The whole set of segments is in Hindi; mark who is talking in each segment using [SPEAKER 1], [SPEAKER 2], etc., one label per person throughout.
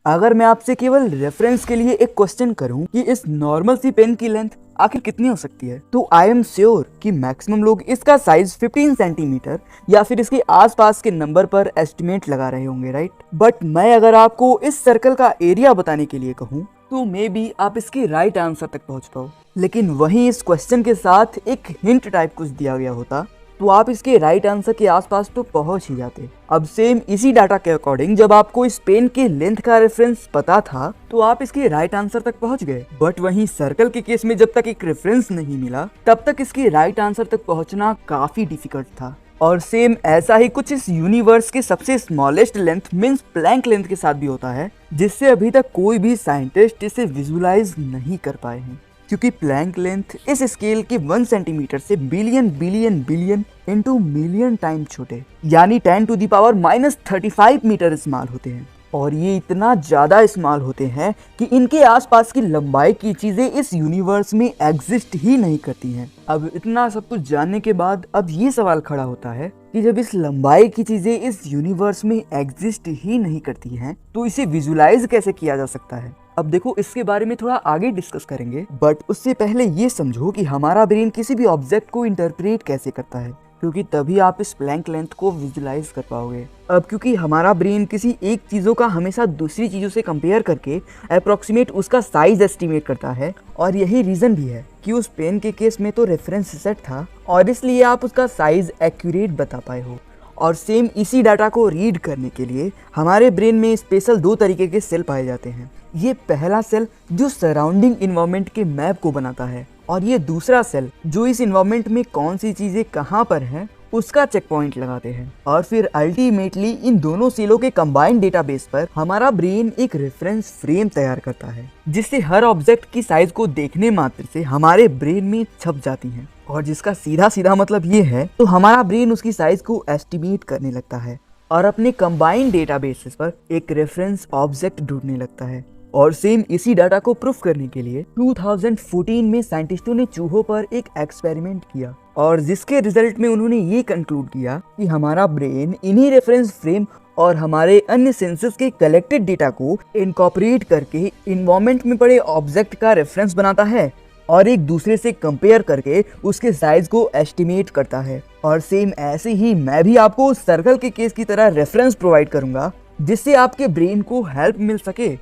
[SPEAKER 1] अगर मैं आपसे केवल रेफरेंस के लिए एक क्वेश्चन करूं कि इस नॉर्मल सी पेन की लेंथ आखिर कितनी हो सकती है, तो आई एम श्योर कि मैक्सिमम लोग इसका साइज 15 सेंटीमीटर या फिर इसके आसपास के नंबर पर एस्टिमेट लगा रहे होंगे, राइट। बट मैं अगर आपको इस सर्कल का एरिया बताने के लिए कहूँ तो मे बी आप इसके राइट आंसर तक पहुंच पाओ। लेकिन वहीं इस क्वेश्चन के साथ एक हिंट टाइप कुछ दिया गया होता तो आप इसके राइट आंसर के आसपास तो पहुंच ही जाते। अब सेम इसी डाटा के अकॉर्डिंग जब आपको इस पेन के लेंथ का रेफरेंस पता था तो आप इसके राइट आंसर तक पहुंच गए। बट वहीं सर्कल के केस में जब तक एक रेफरेंस नहीं मिला तब तक इसके राइट आंसर तक पहुंचना काफी डिफिकल्ट था। और सेम ऐसा ही कुछ इस यूनिवर्स के सबसे smallest length means Planck length के साथ भी होता है, जिससे अभी तक कोई भी साइंटिस्ट इसे विजुलाइज नहीं कर पाए हैं। क्योंकि प्लैंक लेंथ इस स्केल के 1 सेंटीमीटर से billion billion billion into million time छोटे यानी 10⁻⁻35 मीटर स्मॉल होते हैं। और ये इतना ज्यादा स्मॉल होते हैं कि इनके आसपास की लंबाई की चीजें इस यूनिवर्स में एग्जिस्ट ही नहीं करती हैं। अब इतना सब कुछ जानने के बाद अब ये सवाल खड़ा होता है कि जब इस लंबाई की चीजें इस यूनिवर्स में एग्जिस्ट ही नहीं करती हैं तो इसे विजुलाइज कैसे किया जा सकता है। अब देखो इसके बारे में थोड़ा आगे डिस्कस करेंगे, बट उससे पहले ये समझो कि हमारा ब्रेन किसी भी ऑब्जेक्ट को इंटरप्रेट कैसे करता है, क्योंकि तभी आप इस प्लैंक लेंथ को विजुलाइज कर पाओगे। अब क्योंकि हमारा ब्रेन किसी एक चीज़ों का हमेशा दूसरी चीज़ों से कंपेयर करके अप्रोक्सीमेट उसका साइज एस्टिमेट करता है, और यही रीज़न भी है कि उस पेन के केस में तो रेफरेंस सेट था और इसलिए आप उसका साइज एक्यूरेट बता पाए हो। और सेम इसी डाटा को रीड करने के लिए हमारे ब्रेन में स्पेशल 2 तरीके के सेल पाए जाते हैं। ये पहला सेल जो सराउंडिंग इन्वायरमेंट के मैप को बनाता है, और ये दूसरा सेल जो इस इन्वायरमेंट में कौन सी चीजें कहाँ पर हैं उसका चेक पॉइंट लगाते हैं। और फिर अल्टीमेटली इन दोनों सेलों के कंबाइंड डेटाबेस पर हमारा ब्रेन एक रेफरेंस फ्रेम तैयार करता है, जिससे हर ऑब्जेक्ट की साइज को देखने मात्र से हमारे ब्रेन में छप जाती है, और जिसका सीधा सीधा मतलब ये है तो हमारा ब्रेन उसकी साइज को एस्टिमेट करने लगता है और अपने कंबाइंड डेटाबेसेस पर एक रेफरेंस ऑब्जेक्ट ढूंढने लगता है। और सेम इसी डाटा को प्रूफ करने के लिए 2014 में साइंटिस्टों ने चूहों पर एक एक्सपेरिमेंट किया, और जिसके रिजल्ट में उन्होंने ये कंक्लूड किया कि हमारा ब्रेन इन्हीं रेफरेंस फ्रेम और हमारे अन्य सेंसेस के कलेक्टेड डेटा को इनकॉर्पोरेट करके इन्वायरमेंट में पड़े ऑब्जेक्ट का रेफरेंस बनाता है और एक दूसरे से कंपेयर करके उसके साइज को एस्टिमेट करता है। और सेम ऐसे ही मैं भी आपको उस सर्कल के केस की तरह रेफरेंस प्रोवाइड करूंगा, जिससे आपके ब्रेन को हेल्प मिल सके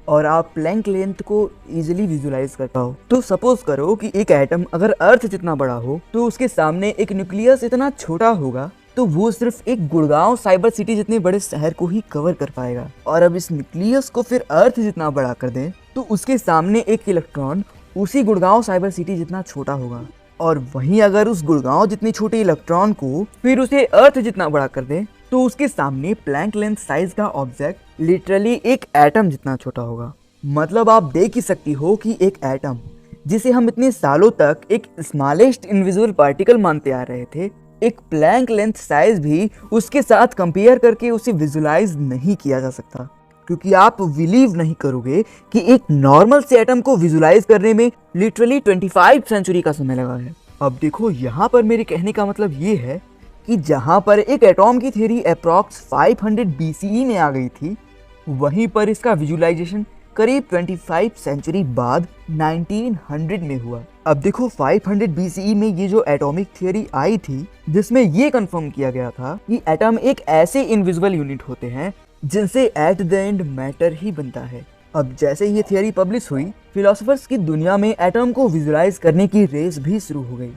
[SPEAKER 1] और आप प्लैंक लेंथ को इजीली विजुलाइज कर पाओ। तो सपोज करो कि एक एटम अगर अर्थ जितना बड़ा हो तो उसके सामने एक न्यूक्लियस इतना छोटा होगा तो वो सिर्फ एक गुड़गांव साइबर सिटी जितने बड़े शहर को ही कवर कर पाएगा। और अब इस न्यूक्लियस को फिर अर्थ जितना बड़ा कर दें तो उसके सामने एक इलेक्ट्रॉन उसी गुड़गांव साइबर सिटी जितना छोटा होगा। और वहीं अगर उस गुड़गांव जितने छोटे इलेक्ट्रॉन को फिर उसे अर्थ जितना बड़ा कर दें तो उसके सामने प्लैंक लेंथ साइज का ऑब्जेक्ट लिटरली एक एटम जितना छोटा होगा। मतलब आप देख ही सकती हो कि एक एटम जिसे हम इतने सालों तक एक स्मॉलेस्ट इनविजिबल पार्टिकल मानते आ रहे थे, एक प्लैंक लेंथ साइज भी उसके साथ कंपेयर करके उसे विजुलाइज नहीं किया जा सकता। क्योंकि आप बिलीव नहीं करोगे कि एक नॉर्मल से एटम को विजुलाइज करने में लिटरली 25 सेंचुरी का समय लगा है। अब देखो यहाँ पर मेरे कहने का मतलब ये है कि जहाँ पर एक एटॉम की थ्योरी अप्रॉक्स 500 BCE में आ गई थी, वहीं पर इसका विजुलाइजेशन करीब 25 सेंचुरी बाद 1900 में हुआ। अब देखो 500 BCE में ये जो एटॉमिक थ्योरी आई थी जिसमें ये कंफर्म किया गया था कि एटम एक ऐसे इनविजिबल यूनिट होते हैं जिनसे एट द एंड मैटर ही बनता है। अब जैसे ये थियरी पब्लिश हुई, फिलोसोफर्स की दुनिया में एटम को विजुलाइज करने की रेस भी शुरू हो गई।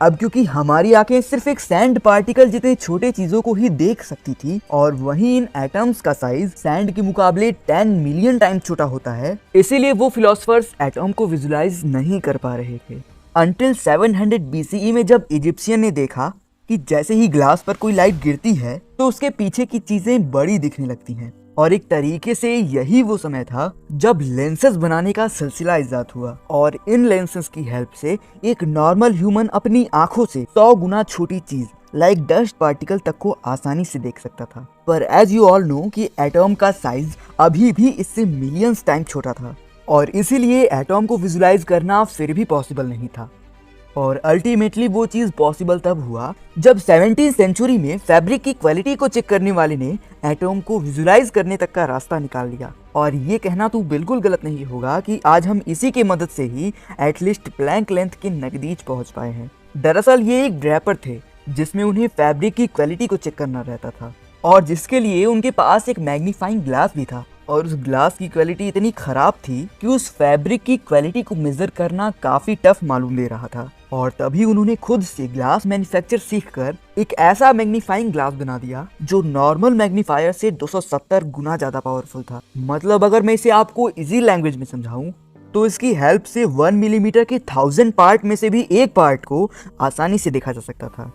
[SPEAKER 1] अब क्योंकि हमारी आंखें सिर्फ एक सैंड पार्टिकल जितने छोटे चीजों को ही देख सकती थी, और वहीं इन एटम्स का साइज सैंड के मुकाबले 10 मिलियन टाइम छोटा होता है, इसीलिए वो फिलोसोफर्स एटम को विजुलाइज नहीं कर पा रहे थे। अंटिल 700 BCE में जब इजिप्शियन ने देखा कि जैसे ही ग्लास पर कोई लाइट गिरती है तो उसके पीछे की चीजें बड़ी दिखने लगती हैं, और एक तरीके से यही वो समय था जब लेंसेज बनाने का सिलसिला इजाद हुआ। और इन लेंसेज की हेल्प से एक नॉर्मल ह्यूमन अपनी आंखों से 100 गुना छोटी चीज लाइक डस्ट पार्टिकल तक को आसानी से देख सकता था। पर एज यू ऑल नो कि एटम का साइज अभी भी इससे मिलियंस टाइम छोटा था, और इसीलिए एटम को विजुलाइज करना फिर भी पॉसिबल नहीं था। और अल्टीमेटली वो चीज पॉसिबल तब हुआ जब 17वीं सेंचुरी में फैब्रिक की क्वालिटी को चेक करने वाले ने एटम को विजुलाइज करने तक का रास्ता निकाल लिया। और ये कहना तो बिल्कुल गलत नहीं होगा कि आज हम इसी के मदद से ही एटलीस्ट प्लैंक लेंथ के नजदीक पहुंच पाए हैं। दरअसल ये एक ड्रैपर थे जिसमें उन्हें फैब्रिक की क्वालिटी को चेक करना रहता था और जिसके लिए उनके पास एक मैग्नीफाइंग ग्लास भी था। और उस ग्लास की क्वालिटी इतनी खराब थी कि उस फैब्रिक की क्वालिटी को मेजर करना काफी टफ मालूम दे रहा था। और तभी उन्होंने खुद से ग्लास मैन्युफैक्चर सीखकर एक ऐसा मैग्नीफाइंग ग्लास बना दिया जो नॉर्मल मैग्नीफायर से 270 गुना ज्यादा पावरफुल था। मतलब अगर मैं इसे आपको इजी लैंग्वेज में समझाऊं तो इसकी हेल्प से 1 मिलीमीटर के 1000 पार्ट में से भी एक पार्ट को आसानी से देखा जा सकता था।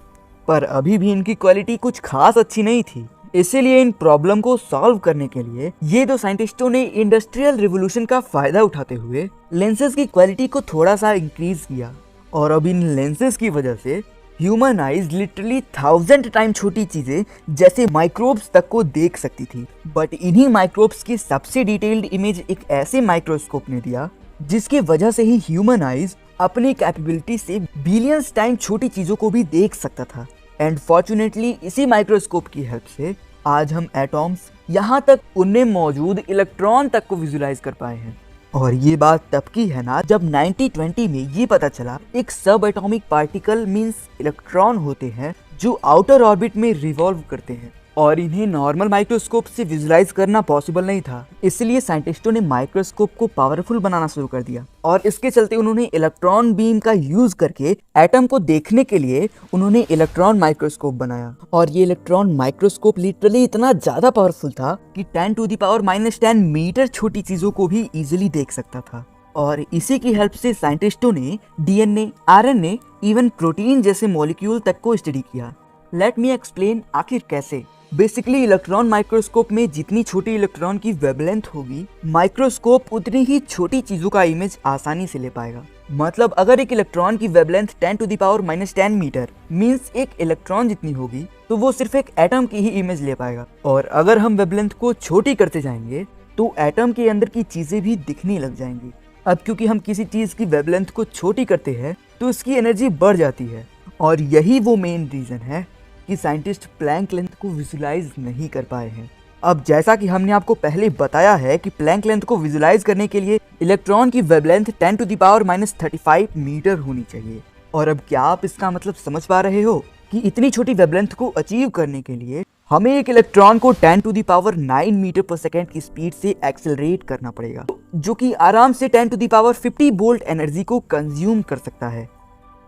[SPEAKER 1] पर अभी भी इनकी क्वालिटी कुछ खास अच्छी नहीं थी। इसीलिए इन प्रॉब्लम को सॉल्व करने के लिए ये दो साइंटिस्टों ने इंडस्ट्रियल रिवोल्यूशन का फायदा उठाते हुए लेंसेज की क्वालिटी को थोड़ा सा इंक्रीज किया। और अब इन लेंसेज की वजह से ह्यूमन आइज लिटरली 1000 टाइम छोटी चीजें जैसे माइक्रोब्स तक को देख सकती थी। बट इन्हीं माइक्रोब्स की सबसे डिटेल्ड इमेज एक ऐसे माइक्रोस्कोप ने दिया जिसकी वजह से ही ह्यूमन आइज अपनी कैपेबिलिटी से बिलियंस टाइम छोटी चीजों को भी देख सकता था। एंड फॉर्चुनेटली इसी माइक्रोस्कोप की हेल्प से आज हम एटॉम्स यहाँ तक उनमें मौजूद इलेक्ट्रॉन तक को विजुलाइज कर पाए हैं। और ये बात तब की है ना जब 1920 में ये पता चला एक सब एटॉमिक पार्टिकल मींस इलेक्ट्रॉन होते हैं जो आउटर ऑर्बिट में रिवॉल्व करते हैं और इन्हें नॉर्मल माइक्रोस्कोप से विजुलाइज करना पॉसिबल नहीं था। इसलिए साइंटिस्टों ने माइक्रोस्कोप को पावरफुल बनाना शुरू कर दिया और इसके चलते उन्होंने इलेक्ट्रॉन बीम का यूज करके एटम को देखने के लिए उन्होंने इलेक्ट्रॉन माइक्रोस्कोप बनाया। और ये इलेक्ट्रॉन माइक्रोस्कोप लिटरली इतना ज्यादा पावरफुल था कि 10⁻⁻10 मीटर छोटी चीजों को भी इजिली देख सकता था। और इसी की हेल्प से साइंटिस्टों ने डीएनए, आरएनए, इवन प्रोटीन जैसे मॉलिक्यूल तक को स्टडी किया। लेट मी एक्सप्लेन आखिर कैसे। बेसिकली इलेक्ट्रॉन माइक्रोस्कोप में जितनी छोटी इलेक्ट्रॉन की वेवलेंथ होगी माइक्रोस्कोप उतनी ही छोटी चीजों का इमेज आसानी से ले पाएगा। मतलब अगर एक इलेक्ट्रॉन की वेवलेंथ 10⁻⁻10 मीटर मींस एक इलेक्ट्रॉन जितनी होगी तो वो सिर्फ एक एटम की ही इमेज ले पाएगा। और अगर हम वेवलेंथ को छोटी करते जाएंगे तो एटम के अंदर की चीजें भी दिखने लग जाएंगी। अब क्योंकि हम किसी चीज की वेवलेंथ को छोटी करते हैं तो इसकी एनर्जी बढ़ जाती है और यही वो मेन रीजन है कि साइंटिस्ट प्लैंक लेंथ को विजुलाइज नहीं कर पाए हैं। अब जैसा कि हमने आपको पहले बताया है कि प्लैंक लेंथ को विजुलाइज करने के लिए इलेक्ट्रॉन की वेवलेंथ 10⁻⁻35 मीटर होनी चाहिए। और अब क्या आप इसका मतलब समझ पा रहे हो कि इतनी छोटी वेवलेंथ को अचीव करने के लिए हमें एक इलेक्ट्रॉन को 10⁹ मीटर पर सेकेंड की स्पीड से एक्सेलरेट करना पड़ेगा, जो कि आराम से 10⁻50 वोल्ट एनर्जी को कंज्यूम कर सकता है।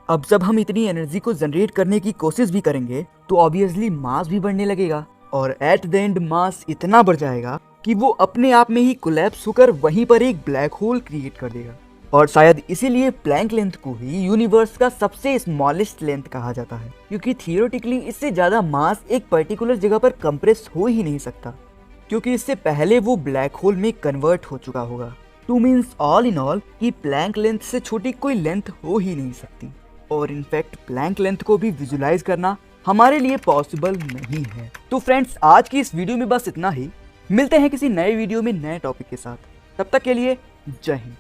[SPEAKER 1] अब जब हम इतनी एनर्जी को जनरेट करने की कोशिश भी करेंगे तो ऑब्वियसली मास भी बढ़ने लगेगा और एट द एंड मास इतना बढ़ जाएगा कि वो अपने आप में ही कोलैप्स होकर वहीं पर एक ब्लैक होल क्रिएट कर देगा। और शायद इसीलिए प्लैंक लेंथ को ही यूनिवर्स का सबसे स्मॉलेस्ट लेंथ कहा जाता है, क्योंकि थियोरेटिकली इससे ज्यादा मास एक पर्टिकुलर जगह पर कंप्रेस हो ही नहीं सकता, क्योंकि इससे पहले वो ब्लैक होल में कन्वर्ट हो चुका होगा। Two means all in all कि प्लैंक लेंथ से छोटी कोई लेंथ हो ही नहीं सकती। और इनफैक्ट प्लैंक लेंथ को भी विजुलाइज करना हमारे लिए पॉसिबल नहीं है। तो फ्रेंड्स, आज की इस वीडियो में बस इतना ही। मिलते हैं किसी नए वीडियो में नए टॉपिक के साथ। तब तक के लिए जय हिंद।